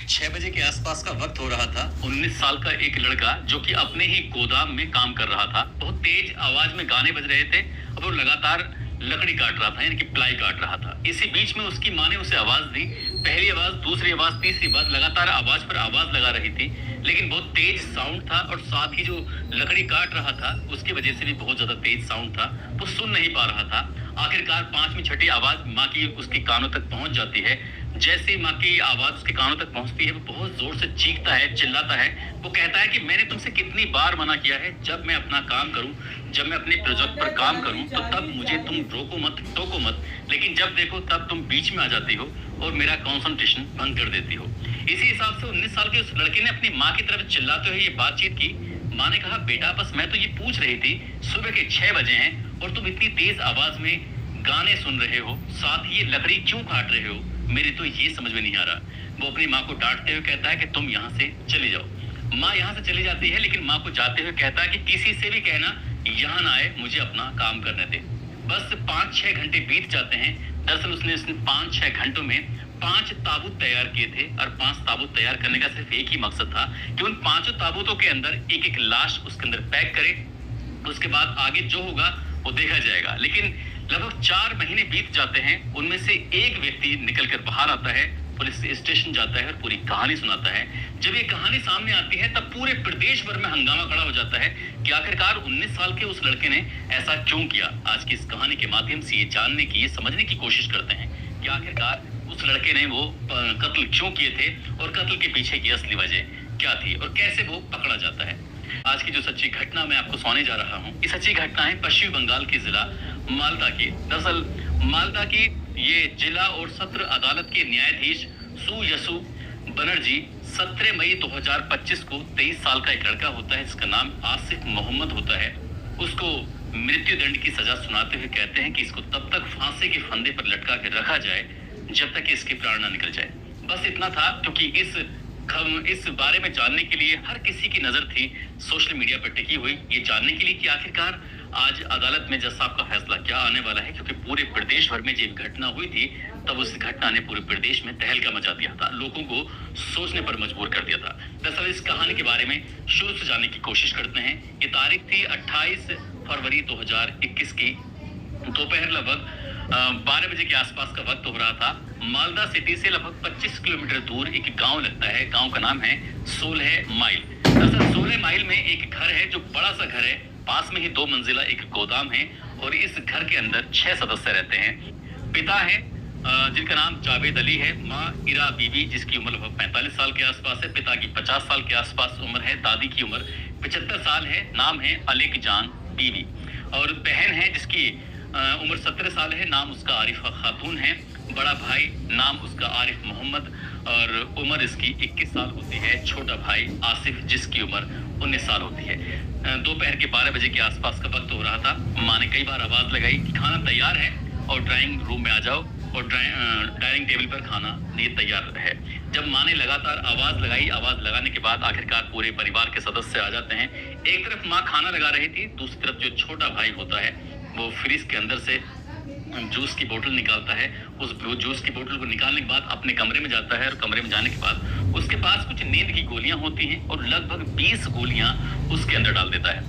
6 बजे के आसपास का वक्त हो रहा था। 19 साल का एक लड़का जो कि अपने ही गोदाम में काम कर रहा था, बहुत तेज आवाज में गाने बज रहे थे और वो लगातार लकड़ी काट रहा था, यानी कि प्लाई काट रहा था। इसी बीच में उसकी माँ ने उसे आवाज दी। पहली आवाज, दूसरी आवाज, तीसरी आवाज, लगातार आवाज पर आवाज लगा रही थी, लेकिन बहुत तेज साउंड था और साथ ही जो लकड़ी काट रहा था उसकी वजह से भी बहुत ज्यादा तेज साउंड था। वो सुन नहीं पा रहा था। आखिरकार पांचवी छठी आवाज माँ की उसकी कानों तक पहुंच जाती है। जैसे माँ की आवाज उसके कानों तक पहुंचती है, वो बहुत जोर से चीखता है, चिल्लाता है। वो कहता है कि मैंने तुमसे कितनी बार मना किया है, जब मैं अपना काम करूं, जब मैं अपने प्रोजेक्ट पर काम करूं, तो तब मुझे तुम रोको मत, टोको मत, लेकिन जब देखो तब तुम बीच में आ जाती हो और मेरा कंसंट्रेशन भंग कर देती हो। इसी हिसाब से 19 साल के उस लड़के ने अपनी माँ की तरफ चिल्लाते हुए ये बातचीत की। माँ ने कहा, बेटा बस मैं तो ये पूछ रही थी, सुबह के 6 बजे हैं और तुम इतनी तेज आवाज में गाने सुन रहे हो, साथ ही ये लकड़ी क्यों काट रहे हो, मेरी तो ये समझ में नहीं आ रहा। वो अपनी माँ को डांटते हुए कहता है कि तुम यहाँ से चली जाओ। माँ यहाँ से चली जाती है, लेकिन माँ को जाते हुए कहता है कि किसी से भी कहना यहाँ ना आए, मुझे अपना काम करने दे। बस 5-6 घंटे बीत जाते हैं। दरअसल उसने 5-6 घंटों में 5 ताबूत तैयार किए थे और 5 ताबूत तैयार करने का सिर्फ एक ही मकसद था कि उन 5 ताबूतों के अंदर एक एक लाश उसके अंदर पैक करे। उसके बाद आगे जो होगा वो देखा जाएगा। लेकिन लगभग 4 महीने बीत जाते हैं। उनमें से एक व्यक्ति निकलकर बाहर आता है, पुलिस स्टेशन जाता है और पूरी कहानी सुनाता है। जब ये कहानी सामने आती है तब पूरे प्रदेश भर में हंगामा खड़ा हो जाता है कि आखिरकार 19 साल के उस लड़के ने ऐसा क्यों किया। आज की इस कहानी के माध्यम से ये जानने की, ये समझने की कोशिश करते हैं कि आखिरकार उस लड़के ने वो कत्ल क्यों किए थे और कत्ल के पीछे की असली वजह क्या थी और कैसे वो पकड़ा जाता है। आज की जो सच्ची घटना मैं आपको सुनाने जा रहा हूँ, ये सच्ची घटना है पश्चिम बंगाल के जिला मालदा की। दरअसल मालदा की ये जिला और सत्र अदालत के न्यायाधीश सुयसु बनर्जी 17 मई 2025 को 23 साल का एक लड़का होता है, जिसका नाम आसिफ मोहम्मद होता है, उसको मृत्यु दंड की सजा सुनाते हुए कहते हैं कि इसको तब तक फांसी के फंदे पर लटका के रखा जाए जब तक इसके प्राण न निकल जाए। बस इतना था, क्योंकि इस बारे में जानने के लिए हर किसी की नजर थी सोशल मीडिया पर टिकी हुई, ये जानने के लिए कि आखिरकार आज अदालत में जज साहब का फैसला क्या आने वाला है। क्योंकि पूरे प्रदेश भर में जब घटना हुई थी तब उस घटना ने पूरे प्रदेश में तहलका मचा दिया था, लोगों को सोचने पर मजबूर कर दिया था। दरअसल इस कहानी के बारे में शुरू से जानने की कोशिश करते हैं। ये तारीख थी 28 फरवरी 2021 की। दोपहर लगभग 12 बजे के आसपास का वक्त हो रहा था। मालदा सिटी से लगभग 25 किलोमीटर दूर एक गांव लगता है। गांव का नाम है 16 माइल। दरअसल 16 माइल में एक घर है जो बड़ा सा घर है, पास में ही 2 मंजिला एक गोदाम है और इस घर के अंदर 6 सदस्य रहते हैं। पिता है जिनका नाम जावेद अली है, माँ इरा बीबी जिसकी उम्र लगभग 45 साल के आसपास है, पिता की 50 साल के आसपास उम्र है, दादी की उम्र 75 साल है, नाम है अलेक जान बीबी, और बहन है जिसकी उम्र 17 साल है, नाम उसका आरिफा खातून है। बड़ा भाई नाम उसका आरिफ मोहम्मद और उम्र इसकी 21 साल होती है। छोटा भाई आसिफ जिसकी उम्र 19 साल होती है। दोपहर के 12 बजे के आसपास का वक्त हो रहा था। माँ ने कई बार आवाज लगाई कि खाना तैयार है और ड्राइंग रूम में आ जाओ, और डाइनिंग टेबल पर खाना ये तैयार है। जब माँ ने लगातार आवाज लगाई, आवाज लगाने के बाद आखिरकार पूरे परिवार के सदस्य आ जाते हैं। एक तरफ माँ खाना लगा रही थी, दूसरी तरफ जो छोटा भाई होता है वो फ्रिज के अंदर से जूस की बोतल निकालता है। उस जूस की बोतल को निकालने के बाद अपने कमरे में जाता है और कमरे में जाने के बाद उसके पास कुछ नींद की गोलियां होती हैं और लगभग 20 गोलियां उसके अंदर डाल देता है।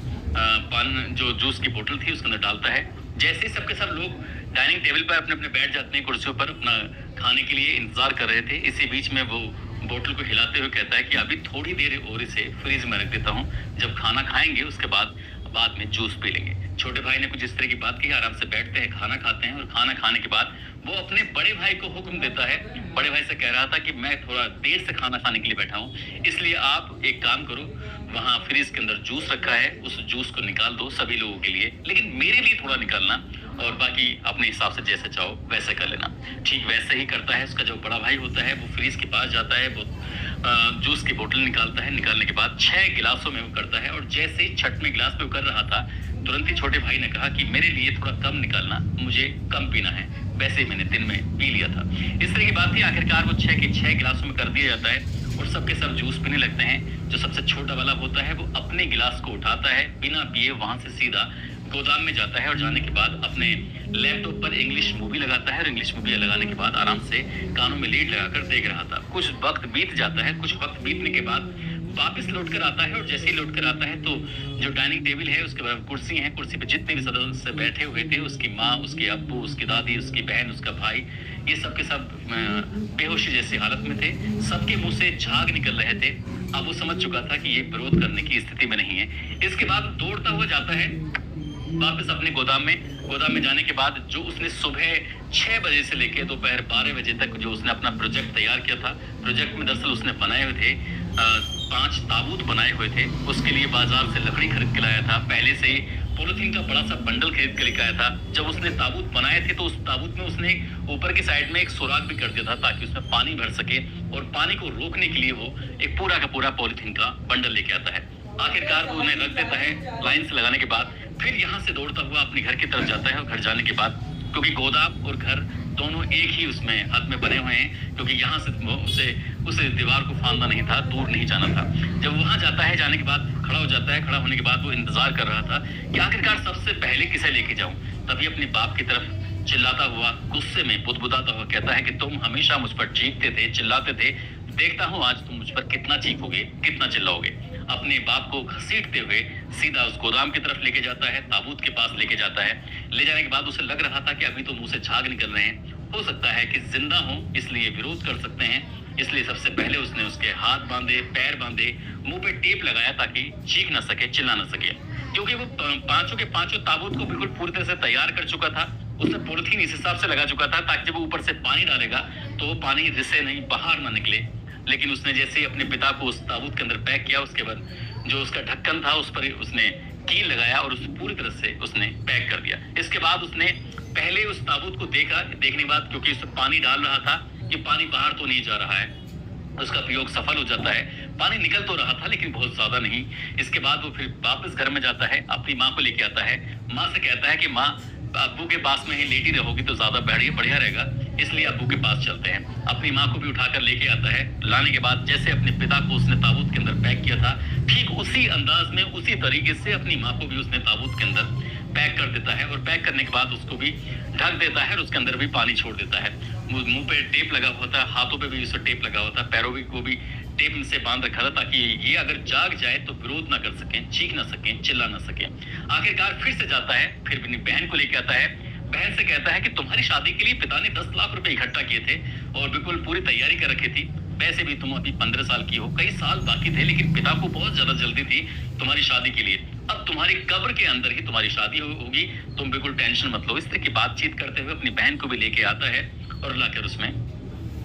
पान जो जूस की बोतल थी उसके अंदर डालता है। जैसे ही सबके सब लोग डाइनिंग टेबल पर अपने अपने बैठ जाते हैं, कुर्सियों पर अपना खाने के लिए इंतजार कर रहे थे, इसी बीच में वो बोतल को हिलाते हुए कहता है कि अभी थोड़ी देर और इसे फ्रिज में रख देता हूँ, जब खाना खाएंगे उसके बाद में जूस पी लेंगे। छोटे भाई ने कुछ इस तरह की बात कही। आराम से बैठते हैं, खाना खाते हैं और खाना खाने के बाद वो अपने बड़े भाई को हुक्म देता है। बड़े भाई से कह रहा था कि मैं थोड़ा देर से खाना खाने के लिए बैठा हूँ, इसलिए आप एक काम करो, वहाँ फ्रिज के अंदर जूस रखा है, उस जूस को निकाल दो सभी लोगों के लिए, लेकिन मेरे लिए थोड़ा निकालना, और बाकी अपने हिसाब से जैसे चाहो वैसे कर लेना। ठीक वैसे ही करता है। उसका जो बड़ा भाई होता है वो फ्रिज के पास जाता है, वो जूस की बोतल निकालता है। निकालने के बाद 6 गिलासों में वो करता है, और जैसे ही 6वें गिलास में वो कर रहा था तुरंत ही छोटे भाई ने कहा कि मेरे लिए थोड़ा कम निकालना, मुझे कम पीना है। वैसे ही मैंने दिन में पी लिया था। इस तरह की बात थी। आखिरकार वो 6 के 6 गिलासों में कर दिया जाता है और सबके सब जूस पीने लगते हैं। जो सबसे छोटा वाला होता है वो अपने गिलास को उठाता है, बिना पिए वहां से सीधा गोदाम में जाता है और जाने के बाद अपने लैपटॉप पर इंग्लिश मूवी लगाता है और इंग्लिश मूवी लगाने के बाद आराम से कानों में लीड लगाकर देख रहा था। कुछ वक्त बीत जाता है, कुछ वक्त बीतने के बाद वापस लौट कर आता है और जैसे ही लौट कर आता है तो जो डाइनिंग टेबल है उसके बाद कुर्सी है, कुर्सी पे जितने भी सदस्य बैठे हुए थे, उसकी माँ, उसके अब्बू, उसकी दादी, उसकी बहन, उसका भाई, ये सब के सब बेहोशी जैसी हालत में थे। सबके मुंह से झाग निकल रहे थे। अब वो समझ चुका था कि ये विरोध करने की स्थिति में नहीं है। इसके बाद दौड़ता हुआ जाता है वापस अपने गोदाम में। गोदाम में जाने के बाद जो उसने सुबह 6 बजे से लेकर दोपहर 12 बजे तक जो उसने अपना प्रोजेक्ट तैयार किया था, प्रोजेक्ट में दरअसल उसने बनाए हुए थे 5 ताबूत बनाए हुए थे। उसके लिए बाजार से लकड़ी खरीद के लाया था, पहले से पॉलिथीन का बड़ा सा बंडल खरीद के लेकर आया था। जब उसने ताबूत बनाए थे तो उस ताबूत में उसने ऊपर की साइड में एक सुराख भी कर दिया था ताकि उसमें पानी भर सके, और पानी को रोकने के लिए वो एक पूरा का पूरा पॉलिथीन का बंडल लेके आता है। आखिरकार वो उन्हें रख देता है लाइन से लगाने के बाद। फिर यहाँ से दौड़ता हुआ अपने घर की तरफ जाता है और घर जाने के बाद, क्योंकि गोदाम और घर दोनों एक ही उसमें हद में बने हुए हैं, क्योंकि यहाँ से उसे उस दीवार को फांदना नहीं था, दूर नहीं जाना था। जब वहां जाता है, जाने के बाद खड़ा हो जाता है। खड़ा होने के बाद वो इंतजार कर रहा था कि आखिरकार सबसे पहले किसे लेके जाऊं। तभी अपने बाप की तरफ चिल्लाता हुआ, गुस्से में बुदबुदाता हुआ कहता है कि तुम हमेशा मुझ पर चीखते थे, चिल्लाते थे, देखता हूँ आज तुम मुझ पर कितना चीखोगे, कितना चिल्लाओगे। अपने बाप को घसीटते हुए सीधा उस गोदाम की तरफ लेके जाता है, ताबूत के पास लेके जाता है। ले जाने के बाद उसे लग रहा था कि अभी तो मुंह से झाग निकल रहे हैं, हो सकता है कि जिंदा हो इसलिए विरोध कर सकते हैं। इसलिए सबसे पहले उसने उसके हाथ बांधे, पैर बांधे, मुंह पे टेप लगाया ताकि चीख ना सके, चिल्ला ना सके। क्योंकि वो पांचों के पांचों ताबूत को बिल्कुल पूरी तरह से तैयार कर चुका था। उसने पॉलिथीन इस हिसाब से लगा चुका था ताकि जब वो ऊपर से पानी डालेगा तो वो पानी रिसे नहीं, बाहर ना निकले। लेकिन उसने जैसे ही अपने पिता को उस ताबूत के अंदर पैक किया, उसके बाद जो उसका ढक्कन था उस पर उसने कील लगाया और उसे पूरी तरह से उसने पैक कर दिया। इसके बाद उसने पहले उस ताबूत को देखा, देखने के बाद क्योंकि उसमें पानी डाल रहा था, ये पानी बाहर तो नहीं जा रहा है, उसका प्रयोग सफल हो जाता है। पानी निकल तो रहा था लेकिन बहुत ज्यादा नहीं। इसके बाद वो फिर वापस घर में जाता है, अपनी माँ को लेके आता है। माँ से कहता है कि माँ, अब्बू के पास में ही लेटी रहोगी तो ज्यादा बढ़िया रहेगा, इसलिए अब्बू के पास चलते हैं। अपनी माँ को भी उठाकर लेके आता है। लाने के बाद जैसे अपने पिता को उसने ताबूत के अंदर पैक किया था, ठीक उसी अंदाज में, उसी तरीके से अपनी माँ को भी उसने ताबूत के अंदर पैक कर देता है। और पैक करने के बाद उसको भी ढक देता है और उसके अंदर भी पानी छोड़ देता है। मुंह पे टेप लगा हुआ था, हाथों पे भी उसे टेप लगा हुआ था, पैरों को भी टेप से बांध रखा था ताकि ये अगर जाग जाए तो विरोध ना कर सकें, चीख ना सकें, चिल्ला ना सकें। आखिरकार फिर से जाता है, फिर अपनी बहन को लेकर आता है। बहन से कहता है कि तुम्हारी शादी के लिए पिता ने 10 लाख रुपए इकट्ठा किए थे और बिल्कुल पूरी तैयारी कर रखी थी। वैसे भी तुम अभी 15 साल की हो, कई साल बाकी थे, लेकिन पिता को बहुत ज्यादा जल्दी थी तुम्हारी शादी के लिए। अब तुम्हारी कब्र के अंदर ही तुम्हारी शादी होगी, तुम बिल्कुल टेंशन मत लो। इस तरह की बातचीत करते हुए अपनी बहन को भी लेके आता है और लाकर उसमें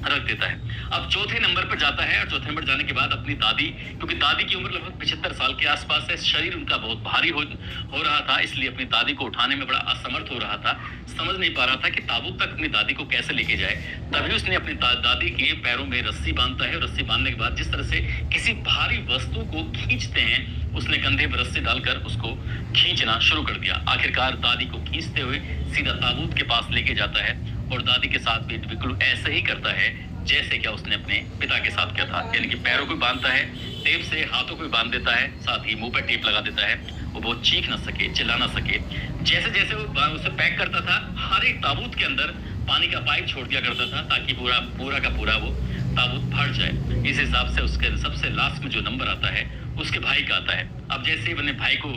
रख देता है। अब चौथे नंबर पर जाता है और चौथे नंबर जाने के बाद अपनी दादी, क्योंकि दादी की उम्र लगभग 75 साल के आसपास है, शरीर उनका बहुत भारी हो रहा था, इसलिए अपनी दादी को उठाने में बड़ा असमर्थ हो रहा था। समझ नहीं पा रहा था कि ताबूत तक अपनी दादी को कैसे लेके जाए। तभी उसने अपनी दादी के पैरों में रस्सी बांधता है और रस्सी बांधने के बाद जिस तरह से किसी भारी वस्तु को खींचते हैं, उसने कंधे पर रस्सी डालकर उसको खींचना शुरू कर दिया। आखिरकार दादी को खींचते हुए सीधा ताबूत के पास लेके जाता है और दादी के साथ भी बिल्कुल ऐसे ही करता है जैसे क्या उसने अपने पिता के साथ किया था। यानी कि पैरों को बांधता है टेप से, हाथों को बांध देता है, साथ ही मुंह पर टेप लगा देता है, वो बहुत चीख ना सके, चिल्ला ना सके। जैसे जैसे वो उसे पैक करता था, हर एक ताबूत के अंदर पानी का पाइप छोड़ दिया करता था ताकि पूरा का पूरा वो ताबूत भर जाए। इस हिसाब से उसके सबसे लास्ट में जो नंबर आता है उसके भाई का आता है। अब जैसे ही अपने भाई को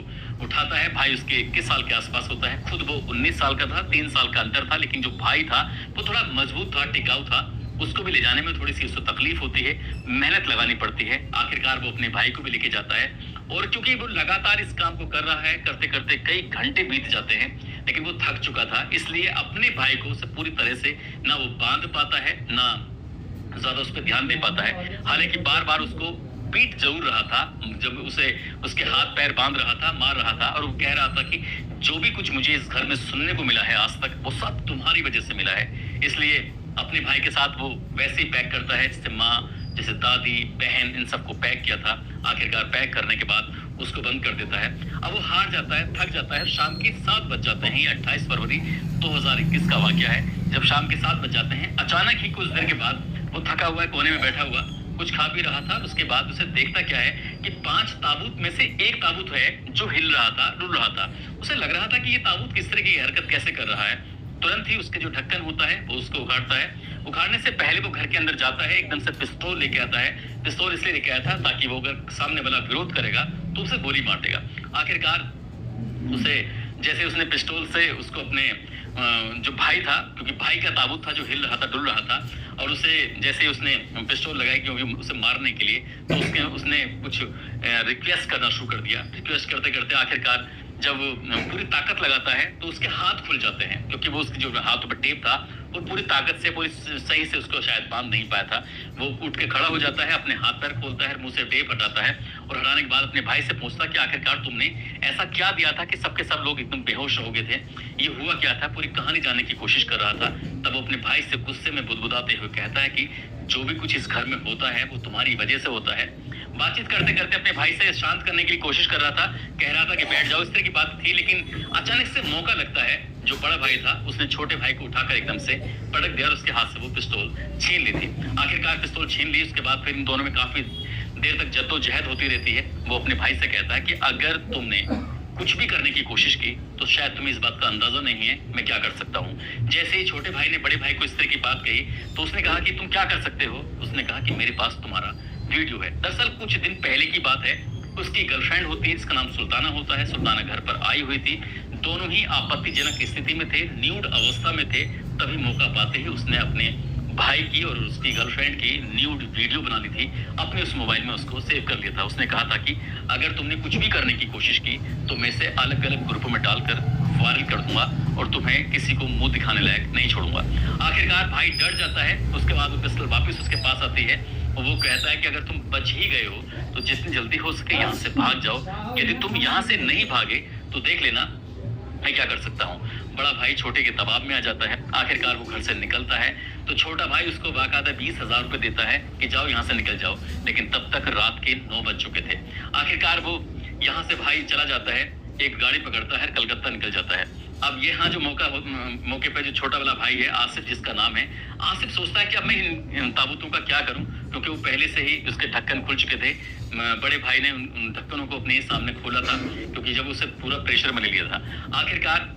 उठाता है, भाई उसके 21 साल के आसपास होता है, खुद वो 19 साल का था, 3 साल का अंतर था, लेकिन जो भाई था वो थोड़ा मजबूत था, टिकाऊ था। उसको भी ले जाने में थोड़ी सी उसको तकलीफ होती है, मेहनत लगानी पड़ती है। आखिरकार वो अपने भाई को भी लेके जाता है और क्योंकि वो लगातार इस काम को कर रहा है, करते करते कई घंटे बीत जाते हैं, लेकिन वो थक चुका था, इसलिए अपने भाई को पूरी तरह से ना वो बांध पाता है, ना ज्यादा उस पर ध्यान दे पाता है। हालांकि बार बार उसको पीट जरूर रहा था, जब उसे उसके हाथ पैर बांध रहा था, मार रहा था, और वो कह रहा था कि जो भी कुछ मुझे इस घर में सुनने को मिला है आज तक, वो सब तुम्हारी वजह से मिला है। इसलिए अपने भाई के साथ वो वैसे ही पैक करता है जैसे माँ, जैसे दादी, बहन, इन सबको पैक किया था। आखिरकार पैक करने के बाद उसको बंद कर देता है। अब वो हार जाता है, थक जाता है। शाम के 7 बज जाते हैं। 28 फरवरी 2021 का वाकया है। जब शाम के 7 बज जाते हैं, अचानक ही कुछ देर के बाद वो थका हुआ है, कोने में बैठा हुआ, कुछ खा पी रहा था। उसके बाद उसे देखता क्या है कि 5 ताबूत में से एक ताबूत है जो हिल रहा था, डुल रहा था। उसे लग रहा था कि ये ताबूत किस तरह की हरकत कैसे कर रहा है। तुरंत ही उसके जो ढक्कन होता है वो उसको उखाड़ता है। उखाड़ने से पहले वो घर के अंदर जाता है, एकदम से पिस्तौल लेके आता है। पिस्तौल इसलिए लेके आया था ताकि वो अगर सामने वाला विरोध करेगा तो उसे गोली मार देगा। आखिरकार उसे जैसे उसने पिस्तौल से उसको अपने जो भाई था, क्योंकि भाई का ताबूत था जो हिल रहा था, डुल रहा था, और उसे जैसे ही उसने पिस्तौल लगाई क्योंकि उसे मारने के लिए, तो उसने कुछ रिक्वेस्ट करना शुरू कर दिया। रिक्वेस्ट करते करते आखिरकार जब पूरी ताकत लगाता है तो उसके हाथ खुल जाते हैं, क्योंकि वो उसकी जो हाथ पर टेप था वो पूरी ताकत से, पूरी सही से उसको शायद बांध नहीं पाया था। वो उठ के खड़ा हो जाता है, अपने हाथ पैर खोलता है, मुंह से टेप हटाता है और हटाने के बाद अपने भाई से पूछता कि आखिरकार तुमने ऐसा क्या दिया था कि सबके सब लोग एकदम बेहोश हो गए थे, ये हुआ क्या था। पूरी कहानी जानने की कोशिश कर रहा था। तब वो अपने भाई से गुस्से में बुदबुदाते हुए कहता है कि जो भी कुछ इस घर में होता है वो तुम्हारी वजह से होता है। बातचीत करते करते अपने भाई से शांत करने की कोशिश कर रहा था, कह रहा था कि बैठ जाओ, इस तरह की बात थी। लेकिन अचानक से मौका लगता है, जो बड़ा भाई था उसने छोटे भाई को उठाकर एकदम से पटक दिया और उसके हाथ से वो पिस्तौल छीन ली थी। आखिरकार पिस्तौल छीन ली। उसके बाद फिर इन दोनों में काफी देर तक जद्दोजहद होती रहती है। वो अपने भाई से कहता है कि अगर तुमने कुछ भी करने की कोशिश की तो शायद तुम्हें इस बात का अंदाजा नहीं है मैं क्या कर सकता हूँ। जैसे ही छोटे भाई ने बड़े भाई को इस तरह की बात कही तो उसने कहा कि तुम क्या कर सकते हो। उसने कहा कि मेरे पास तुम्हारा वीडियो है। दरअसल कुछ दिन पहले की बात है। उसकी गर्लफ्रेंड होती है जिसका नाम सुल्ताना होता है। सुल्ताना घर पर आई हुई थी। दोनों ही आपत्तिजनक स्थिति में थे, न्यूड अवस्था में थे। तभी मौका पाते ही उसने अपने भाई की और उसकी गर्लफ्रेंड की न्यूड वीडियो बना ली थी, अपने उस मोबाइल में उसको सेव कर लिया था। उसने कहा था कि अगर तुमने कुछ भी करने की कोशिश की तो मैं इसे अलग अलग ग्रुपों में डालकर वायरल कर दूंगा और तुम्हें किसी को मुंह दिखाने लायक नहीं छोड़ूंगा। आखिरकार भाई डर जाता है। उसके बाद वो पिस्तौल वापस उसके पास आती है और वो कहता है कि अगर तुम बच ही गए हो तो जितनी जल्दी हो सके यहाँ से भाग जाओ। यदि तुम यहाँ से नहीं भागे तो देख लेना मैं क्या कर सकता हूँ। बड़ा भाई छोटे के दबाव में आ जाता है। आखिरकार वो घर से निकलता है तो छोटा भाई उसको बाकायदा 20,000 रुपए देता है कि जाओ यहाँ से निकल जाओ। लेकिन तब तक रात के 9 बज चुके थे। आखिरकार वो यहाँ से भाई चला जाता है, एक गाड़ी पकड़ता है, कलकत्ता निकल जाता है। अब यहाँ जो मौके पे जो छोटा वाला भाई है आसिफ जिसका नाम है, आसिफ सोचता है कि अब मैं इन ताबूतों का क्या करूं, क्योंकि वो पहले से ही उसके ढक्कन खुल चुके थे। बड़े भाई ने उन ढक्कनों को अपने सामने खोला था, क्योंकि जब उसे पूरा प्रेशर में ले लिया था। आखिरकार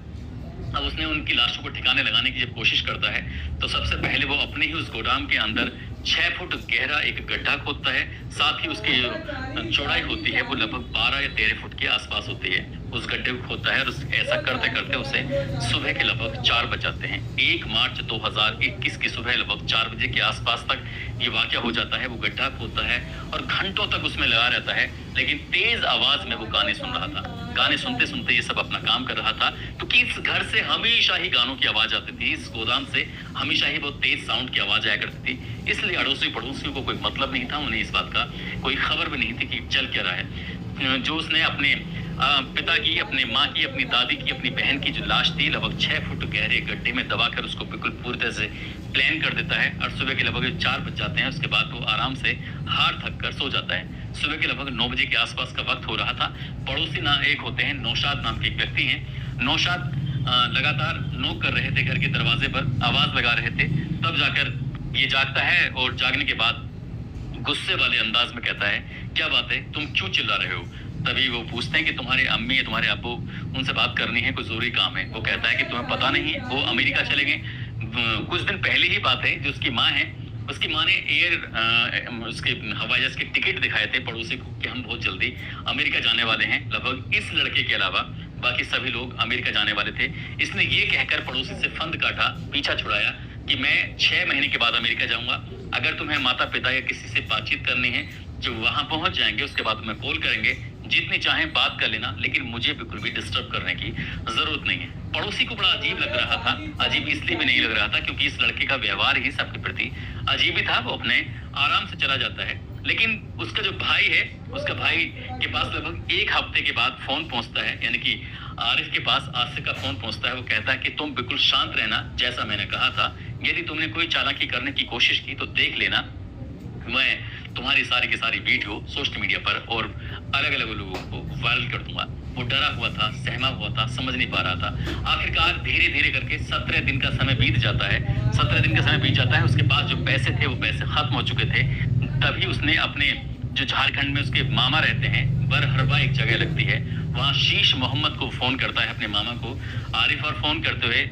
अब उसने उनकी लाशों को ठिकाने लगाने की जब कोशिश करता है तो सबसे पहले वो अपने ही उस गोदाम के अंदर 6 फुट गहरा एक गड्ढा खोदता है। साथ ही उसकी जो चौड़ाई होती है वो लगभग 12 या 13 फुट के आसपास होती है। उस गड्ढे को खोदता है और ऐसा करते करते उसे सुबह के लगभग 4 बज जाते हैं। 1 मार्च 2021 की सुबह लगभग 4 बजे के आसपास तक ये वाकया हो जाता है। वो गड्ढा खोदता है और घंटों तक उसमें लगा रहता है, लेकिन तेज आवाज में वो गाने सुन रहा था। गाने सुनते सुनते ये सब अपना काम कर रहा था, क्योंकि इस घर से हमेशा ही गानों की आवाज आती थी। इस गोदाम से हमेशा ही बहुत तेज साउंड की आवाज आया करती थी। इसलिए अड़ोसी पड़ोसियों को कोई मतलब नहीं था, उन्हें इस बात का कोई खबर भी नहीं थी कि चल क्या रहा है। जो उसने अपने पिता की, अपने माँ की, अपनी दादी की, अपनी बहन की जो लाश थी लगभग 6 फुट गहरे गड्ढे में दबाकर उसको बिल्कुल पूरी तरह से प्लान कर देता है। और सुबह के लगभग 4 बज जाते हैं। उसके बाद वो आराम से हार थक कर सो जाता है। सुबह के लगभग 9 बजे के आसपास का वक्त हो रहा था। पड़ोसी ना एक होते हैं, नौशाद नाम के एक व्यक्ति हैं। नौशाद लगातार नोक कर रहे थे घर के दरवाजे पर, आवाज लगा रहे थे। तब जाकर ये जागता है और जागने के बाद गुस्से वाले अंदाज में कहता है, क्या बात है, तुम क्यों चिल्ला रहे हो। तभी वो पूछते हैं कि तुम्हारे अम्मी या तुम्हारे अब्बू, उनसे बात करनी है, कोई जरूरी काम है। वो कहता है कि तुम्हें पता नहीं है, वो अमेरिका चले गए। कुछ दिन पहले ही बात है, जो उसकी माँ है, उसकी माँ ने उसके हवाई जहाज के टिकट दिखाए थे पड़ोसी को कि हम बहुत जल्दी अमेरिका जाने वाले हैं। लगभग इस लड़के के अलावा बाकी सभी लोग अमेरिका जाने वाले थे। इसने ये कहकर पड़ोसी से फंद काटा, पीछा छुड़ाया कि मैं 6 महीने के बाद अमेरिका जाऊंगा। अगर तुम्हें माता पिता या किसी से बातचीत करनी है, जो वहां पहुंच जाएंगे उसके बाद तुम्हें कॉल करेंगे, जितनी चाहें बात कर लेना, लेकिन मुझे बिल्कुल भी डिस्टर्ब करने की जरूरत नहीं है। पड़ोसी को बड़ा अजीब लग रहा था। अजीब इसलिए भी नहीं लग रहा था क्योंकि इस लड़के का व्यवहार ही सबके प्रति अजीब ही था। वो अपने आराम से चला जाता है। लेकिन उसका जो भाई है, उसका भाई के पास लगभग 1 हफ्ते के बाद फोन पहुंचता है, यानी कि आरिफ के पास आसिफ का फोन पहुंचता है। वो कहता है कि तुम बिल्कुल शांत रहना, जैसा मैंने कहा था। यदि तुमने कोई चालाकी करने की कोशिश की तो देख लेना, मैं तुम्हारी सारी की सारी वीडियो सोशल मीडिया पर और अलग अलग लोगों को वायरल कर दूंगा। वो डरा हुआ था, सहमा हुआ था, समझ नहीं पा रहा था। आखिरकार धीरे धीरे करके 17 दिन का समय बीत जाता है। 17 दिन का समय बीत जाता है। उसके पास जो पैसे थे वो पैसे खत्म हो चुके थे। तभी उसने अपने जो झारखंड में उसके मामा रहते हैं, बरहरवा एक जगह लगती है, वहाँ शीश मोहम्मद को फोन करता है, अपने मामा को आरिफ, और फोन करते हुए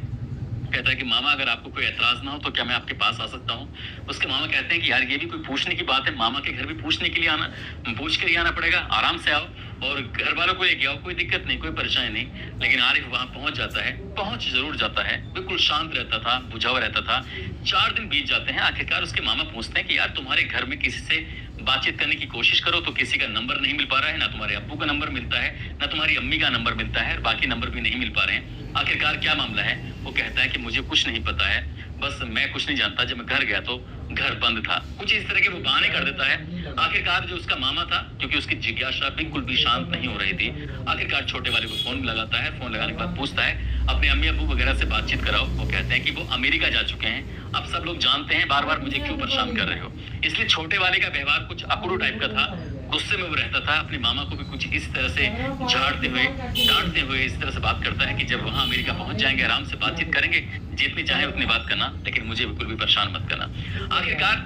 कहता है कि मामा अगर आपको कोई एतराज ना हो तो क्या मैं आपके पास आ सकता हूँ। उसके मामा कहते हैं कि यार ये भी कोई पूछने की बात है, मामा के घर भी पूछने के लिए आना, पूछ कर ही आना पड़ेगा, आराम से आओ और घर वालों को लेके आओ, कोई दिक्कत नहीं, कोई परेशानी नहीं। लेकिन आरिफ वहां पहुंच जाता है, पहुंच जरूर जाता है, बिल्कुल शांत रहता था, बुझा हुआ रहता था। 4 दिन बीत जाते हैं, आखिरकार उसके मामा पूछते हैं कि यार तुम्हारे घर में किसी से बातचीत करने की कोशिश करो तो किसी का नंबर नहीं मिल पा रहा है, ना तुम्हारे अब्बू का नंबर मिलता है, ना तुम्हारी अम्मी का नंबर मिलता है, और बाकी नंबर भी नहीं मिल पा रहे हैं, आखिरकार क्या मामला है। वो कहता है कि मुझे कुछ नहीं पता है, बस मैं कुछ नहीं जानता, जब मैं घर गया तो घर बंद था, कुछ इस तरह के वो बहाने कर देता है। आखिरकार जो उसका मामा था, क्योंकि उसकी जिज्ञासा बिल्कुल भी शांत नहीं हो रही थी, आखिरकार छोटे वाले को फोन लगाता है, फोन लगाने के बाद पूछता है अपने अम्मी अब्बू वगैरह से बातचीत कराओ। वो कहते हैं कि वो अमेरिका जा चुके हैं, अब सब लोग जानते हैं, बार बार मुझे क्यों परेशान कर रहे हो। इसलिए छोटे वाले का व्यवहार कुछ अकड़ू टाइप का था, गुस्से में वो रहता था, अपने मामा को भी कुछ इस तरह से झाड़ते हुए डांटते हुए इस तरह से बात करता है कि जब वहां अमेरिका पहुंच जाएंगे आराम से बातचीत करेंगे, जितनी चाहे उतनी बात करना, लेकिन मुझे बिल्कुल भी परेशान मत करना। आखिरकार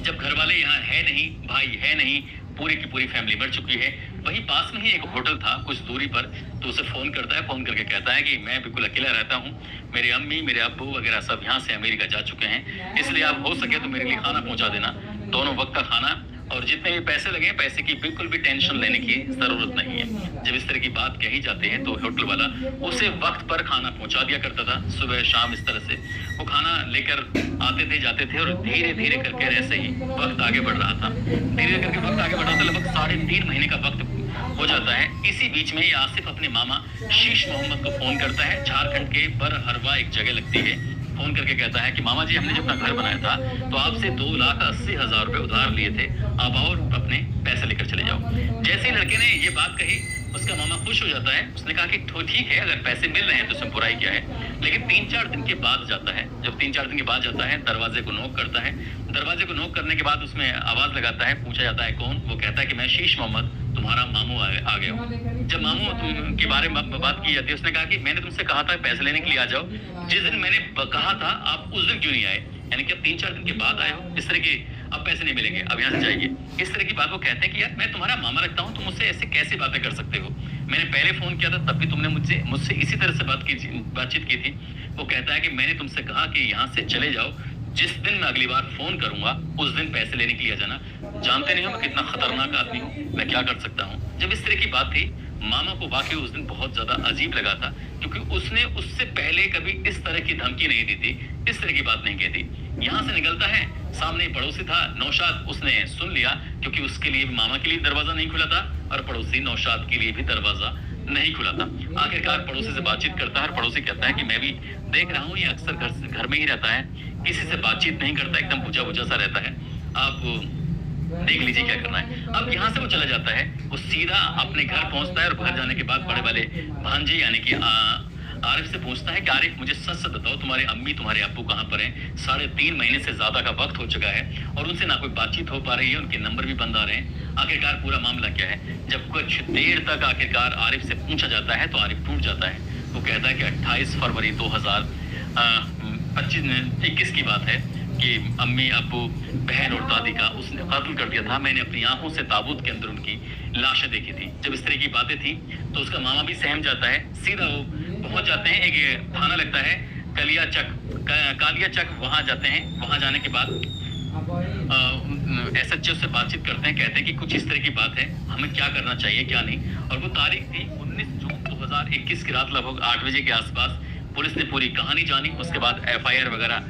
जब घर वाले यहाँ है नहीं, भाई है नहीं, पूरी की पूरी फैमिली मर चुकी है, वहीं पास में ही एक होटल था कुछ दूरी पर, तो उसे फोन करता है, फोन करके कहता है कि मैं बिल्कुल अकेला रहता हूँ, मेरे अम्मी मेरे अब्बू वगैरह सब यहाँ से अमेरिका जा चुके हैं, इसलिए आप हो सके तो मेरे लिए खाना पहुंचा देना, दोनों वक्त का खाना, और जितने भी पैसे लगे पैसे की बिल्कुल भी टेंशन लेने की जरूरत नहीं है। जब इस तरह की बात कही जाती है तो होटल वाला उसे वक्त पर खाना पहुंचा दिया करता था, सुबह शाम इस तरह से वो खाना लेकर आते थे जाते थे, और धीरे धीरे करके ऐसे ही वक्त आगे बढ़ रहा था, धीरे करके वक्त आगे बढ़ रहा था, लगभग 3.5 महीने का वक्त हो जाता है। इसी बीच में आसिफ अपने मामा शीश मोहम्मद को फोन करता है, झारखंड के बरहरवा एक जगह लगती है, फोन करके कहता है कि मामा जी हमने जब अपना घर बनाया था तो आपसे 2,80,000 रुपए उधार लिए थे, आप आओ अपने पैसे लेकर चले जाओ। जैसे ही लड़के ने ये बात कही उसका मामा खुश हो जाता है, उसने कहा कि ठीक है अगर पैसे मिल रहे हैं तो इसमें बुराई क्या है। लेकिन 3-4 दिन के बाद जाता है, जब 3-4 दिन के बाद जाता है, दरवाजे को नॉक करता है, दरवाजे को नॉक करने के बाद उसमें आवाज लगाता है, पूछा जाता है कौन, वो कहता है कि मैं शीश मोहम्मद तुम्हारा मामू आ गया हूँ। जब मामू के बारे में बात की जाती है, उसने कहा कि मैंने तुमसे कहा था पैसे लेने के लिए आ जाओ, जिस दिन मैंने कहा था आप उस दिन क्यों नहीं आए, यानी कि अब 3-4 दिन के बाद आए हो, इस तरह की अब पैसे नहीं मिलेंगे, अब यहाँ से जाइए, इस तरह की बात वो कहते हैं कि यार मैं तुम्हारा मामा लगता हूँ, तुम मुझसे ऐसे कैसे बातें कर सकते हो, मैंने पहले फोन किया था तब भी तुमने मुझसे इसी तरह से बातचीत की थी। वो कहता है कि मैंने तुमसे कहा कि यहाँ से चले जाओ, जिस दिन मैं अगली बार फोन करूंगा उस दिन पैसे लेने के लिए आ जाना, जानते नहीं हो मैं कितना खतरनाक आदमी हूँ, मैं क्या कर सकता हूँ। जब इस तरह की बात थी, मामा को वाकई उस दिन बहुत ज्यादा अजीब लगा था, क्योंकि उसने उससे पहले कभी इस तरह की धमकी नहीं दी थी, इस तरह की बात नहीं की थी। यहाँ से निकलता है, सामने पड़ोसी था नौशाद, उसने सुन लिया, क्योंकि उसके लिए मामा के लिए दरवाजा नहीं खुला था और पड़ोसी नौशाद के लिए भी दरवाजा नहीं खुला था। आखिरकार पड़ोसी से बातचीत करता है और पड़ोसी कहता है कि मैं भी देख रहा हूँ ये अक्सर घर में ही रहता है, किसी से बातचीत नहीं करता, एकदम बुझा बुझा सा रहता है, आप देख लीजिए क्या करना है। अब यहाँ से वो चला जाता है, वो सीधा अपने घर पहुंचता है और घर जाने के बाद बड़े वाले भांजे यानी कि आरिफ से पूछता है कि आरिफ मुझे सच सच बताओ तुम्हारे अम्मी तुम्हारे अब्बू कहाँ पर हैं, 3.5 महीने से ज्यादा का वक्त हो चुका है और उनसे ना कोई बातचीत हो पा रही है, उनके नंबर भी बंद आ रहे हैं, आखिरकार पूरा मामला क्या है। जब कुछ देर तक आखिरकार आरिफ से पूछा जाता है तो आरिफ टूट जाता है, वो कहता है कि 28 फरवरी 2021 की बात है कि अम्मी अब्बू बहन और दादी का उसने कत्ल कर दिया था, मैंने अपनी आंखों से ताबूत के अंदर उनकी लाशें देखी थी। जब इस तरह की बातें थी तो उसका मामा भी सहम जाता है, सीधा वो पहुंच जाते हैं, एक थाना लगता है कालिया चक, वहां जाते हैं। वहां जाने के बाद SHO से बातचीत करते हैं, कहते हैं कि कुछ इस तरह की बात है, हमें क्या करना चाहिए क्या नहीं। और वो तारीख थी 19 जून 2021 की रात लगभग 8 बजे के आसपास। पुलिस ने पूरी कहानी जानी, उसके बाद FIR वगैरह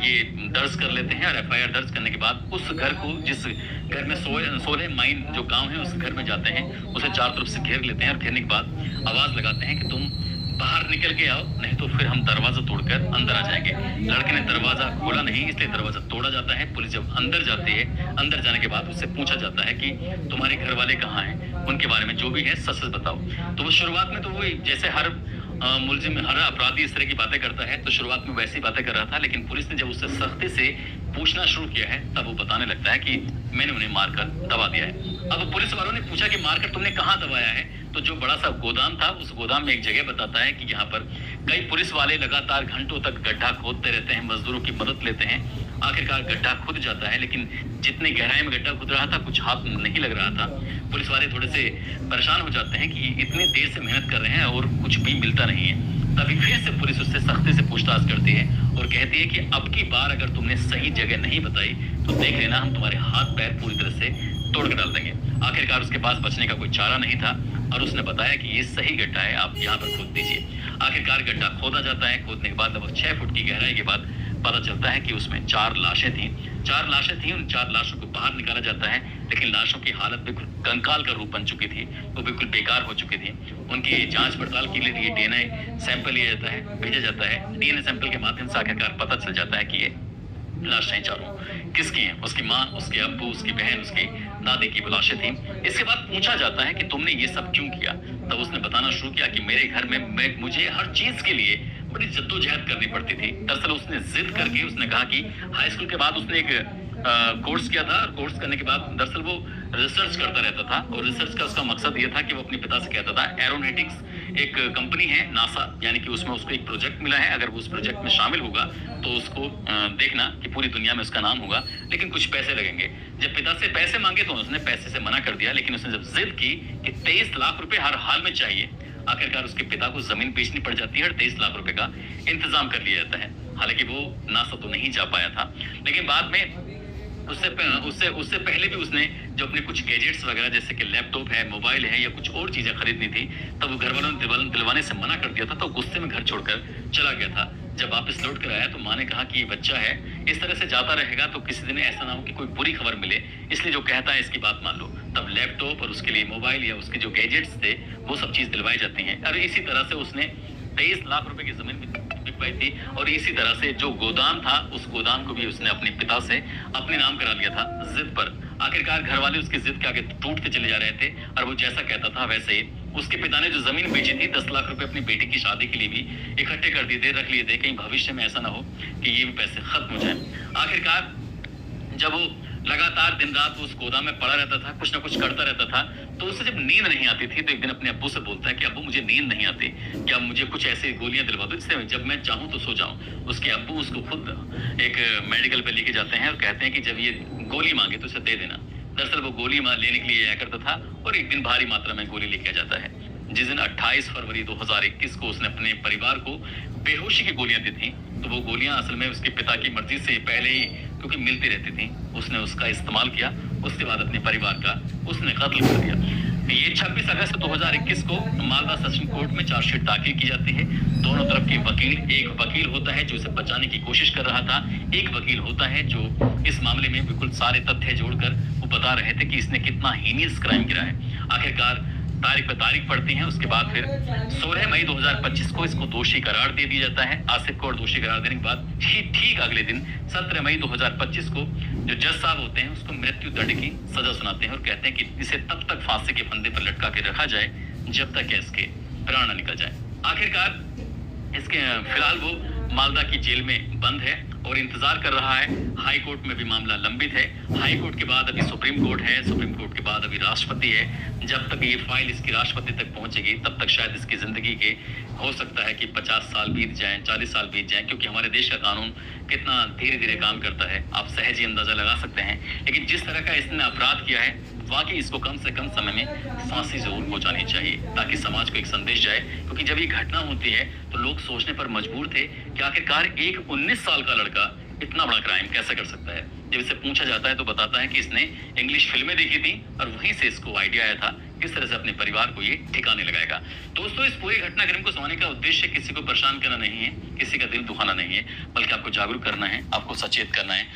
ये दर्ज कर लेते हैं और FIR दर्ज करने के बाद उस घर को, जिस घर में 16 माइन जो गांव है, उस घर में जाते हैं, उसे चारों तरफ से घेर लेते हैं और घेरने के बाद आवाज लगाते हैं कि तुम बाहर निकल के आओ, नहीं तो फिर हम दरवाजा तोड़कर अंदर आ जाएंगे। लड़के ने दरवाजा खोला नहीं, इसलिए दरवाजा तोड़ा जाता है। पुलिस जब अंदर जाती है, अंदर जाने के बाद उससे पूछा जाता है कि तुम्हारे घर वाले कहाँ हैं, उनके बारे में जो भी है सच सच बताओ। तो वो शुरुआत में तो वो जैसे हर मुलजिम हर अपराधी इस तरह की बातें करता है, तो शुरुआत में वैसी बातें कर रहा था, लेकिन पुलिस ने जब उससे सख्ती से पूछना शुरू किया है तब वो बताने लगता है कि मैंने उन्हें मारकर दबा दिया है। अब पुलिस वालों ने पूछा कि मारकर तुमने कहाँ दबाया है, तो जो बड़ा सा गोदाम था, उस गोदाम में एक जगह बताता है कि यहाँ पर कई पुलिस वाले लगातार घंटों तक गड्ढा खोदते रहते हैं, मजदूरों की मदद लेते हैं आखिरकार गड्ढा खुद जाता है, लेकिन जितनी गहराई में गड्ढा खुद रहा था कुछ हाथ नहीं लग रहा था। पुलिस वाले थोड़े से परेशान हो जाते हैं कि इतनी देर से मेहनत कर रहे हैं और कुछ भी मिलता नहीं है। तभी फिर से पुलिस उससे सख्ती से पूछताछ करती है और कहती है कि अब की बार अगर तुमने सही जगह नहीं बताई तो देख लेना, हम तुम्हारे हाथ पैर पूरी तरह से तोड़ कर डाल देंगे। आखिरकार उसके पास बचने का कोई चारा नहीं था और उसने बताया कि ये सही गड्ढा है, आप यहाँ पर खोद दीजिए। आखिरकार गड्ढा खोदा जाता है। खोदने के बाद लगभग 6 फुट की गहराई के बाद पता चलता है कि उसमें 4 लाशें थीं। 4 लाशें थीं। उन 4 लाशों को बाहर निकाला जाता है, लेकिन लाशों की हालत बिल्कुल कंकाल का रूप बन चुकी थी, वो बिल्कुल बेकार हो चुकी थी। उनकी जांच पड़ताल के लिए डीएनए सैंपल लिया जाता है, भेजा जाता है। डीएनए सैंपल के माध्यम से आखिरकार पता चल जाता है कि ये लाशें चारों किसकी हैं। उसकी माँ, उसके अब्बू, उसकी बहन, उसकी दादी की लाशें थीं। इसके बाद पूछा जाता है कि तुमने ये सब क्यों किया। तब उसने बताना शुरू किया कि मेरे घर में मुझे हर चीज के लिए बड़ी जद्दोजहद करनी पड़ती थी। दरअसल उसने जिद करके उसने कहा कि हाई स्कूल के बाद उसने एक कोर्स किया था और कोर्स करने के बाद दरअसल वो रिसर्च करता रहता था और रिसर्च का उसका मकसद ये था कि वो अपने पिता से कहता था, एरोनॉटिक्स एक कंपनी है नासा, यानी कि उसमें उसको एक प्रोजेक्ट मिला है, अगर वो उस प्रोजेक्ट में शामिल होगा तो उसको देखना कि पूरी दुनिया में उसका नाम होगा, लेकिन कुछ पैसे लगेंगे। जब पिता से पैसे मांगे तो उसने पैसे से मना कर दिया, लेकिन उसने जब जिद की कि 23 लाख रुपए हर हाल में चाहिए, आखिरकार उसके पिता को जमीन बेचनी पड़ जाती है और 23 लाख रुपए का इंतजाम कर लिया जाता है। हालांकि वो नासा तो नहीं जा पाया था, लेकिन बाद में उससे पहले भी उसने जो अपने कुछ गैजेट्स वगैरह जैसे कि लैपटॉप है, मोबाइल है या कुछ और चीजें खरीदनी थी, तब वो घर वालों ने दिलवाने से मना कर दिया था, तो गुस्से में घर छोड़कर चला गया था। जब वापस लौट कर आया तो माँ ने कहा कि ये बच्चा है, इस तरह से जाता रहेगा तो किसी दिन ऐसा ना हो कि कोई बुरी खबर मिले, इसलिए जो कहता है इसकी बात मान लो। तब लैपटॉप और उसके लिए मोबाइल या उसके जो गैजेट्स थे वो सब चीज दिलवाई जाती हैं। और इसी तरह से उसने 23 लाख रुपए की जमीन बिकवाई थी और इसी तरह से जो गोदाम था उस गोदाम को भी उसने अपने पिता से अपने नाम करा लिया था जिद पर। आखिरकार घर वाले उसकी जिद के आगे टूटते चले जा रहे थे और वो जैसा कहता था वैसे ही उसके पिता ने जो जमीन बेची थी 10 लाख रुपए अपनी बेटी की शादी के लिए भी इकट्ठे कर दिए थे, रख लिए थे, कहीं भविष्य में ऐसा ना हो कि ये भी पैसे खत्म हो जाए। आखिरकार जब वो लगातार दिन रात उस गोदाम में पड़ा रहता था, कुछ ना कुछ करता रहता था, तो उसे जब नींद नहीं आती थी तो एक दिन अपने अब्बू से बोलता है कि अब्बू मुझे नींद नहीं आती, क्या मुझे कुछ ऐसी गोलियां दिलवा दो जिससे जब मैं चाहूं तो सो जाऊं। उसके अब्बू उसको खुद एक मेडिकल पे लेके जाते हैं और कहते हैं कि जब ये गोली मांगे तो उसे दे देना। दरअसल वो गोली लेने के लिए आया करता था और एक दिन भारी मात्रा में गोली लेके आ जाता है। जिस दिन 28 फरवरी 2021 को उसने अपने परिवार को बेहोशी की गोलियां दी थी, तो वो गोलियां असल में उसके पिता की मर्जी से पहले ही क्योंकि मिलती रहती थी, उसने उसका इस्तेमाल किया। उसके बाद अपने परिवार का उसने कत्ल कर दिया। ये 26 अगस्त 2021 को मालदा सेशन कोर्ट में चार्जशीट दाखिल की जाती है। दोनों तरफ के वकील, एक वकील होता है जो इसे बचाने की कोशिश कर रहा था, एक वकील होता है जो इस मामले में बिल्कुल सारे तथ्य जोड़कर वो बता रहे थे कि इसने कितना हीनियस क्राइम किया है। आखिरकार तारीख पर तारीख पड़ती है। उसके बाद फिर 16 मई 2025 को इसको दोषी करार दे दिया जाता है। आसिफ को और दोषी करार देने के बाद ठीक अगले दिन 17 मई 2025 को जो जज साहब होते हैं उसको मृत्यु दंड की सजा सुनाते हैं और कहते हैं कि इसे तब तक फांसी के फंदे पर लटका के रखा जाए जब तक इसके प्राण न निकल जाए। आखिरकार इसके फिलहाल वो मालदा की जेल में बंद है और इंतजार कर रहा है। हाई कोर्ट में भी मामला लंबित है। हाई कोर्ट के बाद अभी सुप्रीम कोर्ट है, सुप्रीम कोर्ट के बाद अभी राष्ट्रपति है। जब तक ये फाइल इसकी राष्ट्रपति तक पहुंचेगी तब तक शायद इसकी जिंदगी के हो सकता है कि 50 साल बीत जाएं, 40 साल बीत जाएं, क्योंकि हमारे देश का कानून कितना धीरे धीरे काम करता है आप सहज ही अंदाजा लगा सकते हैं। लेकिन जिस तरह का इसने अपराध किया है वाकई इसको कम से कम समय में फांसी जरूर हो जानी चाहिए ताकि समाज को एक संदेश जाए। क्योंकि जब ये घटना होती है तो लोग सोचने पर मजबूर थे कि आखिरकार एक 19 साल का लड़का इतना बड़ा क्राइम कैसे कर सकता है। जब इससे पूछा जाता है तो बताता है कि इसने इंग्लिश फिल्में देखी थी और वहीं से इसको आइडिया आया था किस तरह से अपने परिवार को ये ठिकाने लगाएगा। दोस्तों, इस पूरे घटनाक्रम को समझने का उद्देश्य किसी को परेशान करना नहीं है, किसी का दिल दुखाना नहीं है, बल्कि आपको जागरूक करना है, आपको सचेत करना है।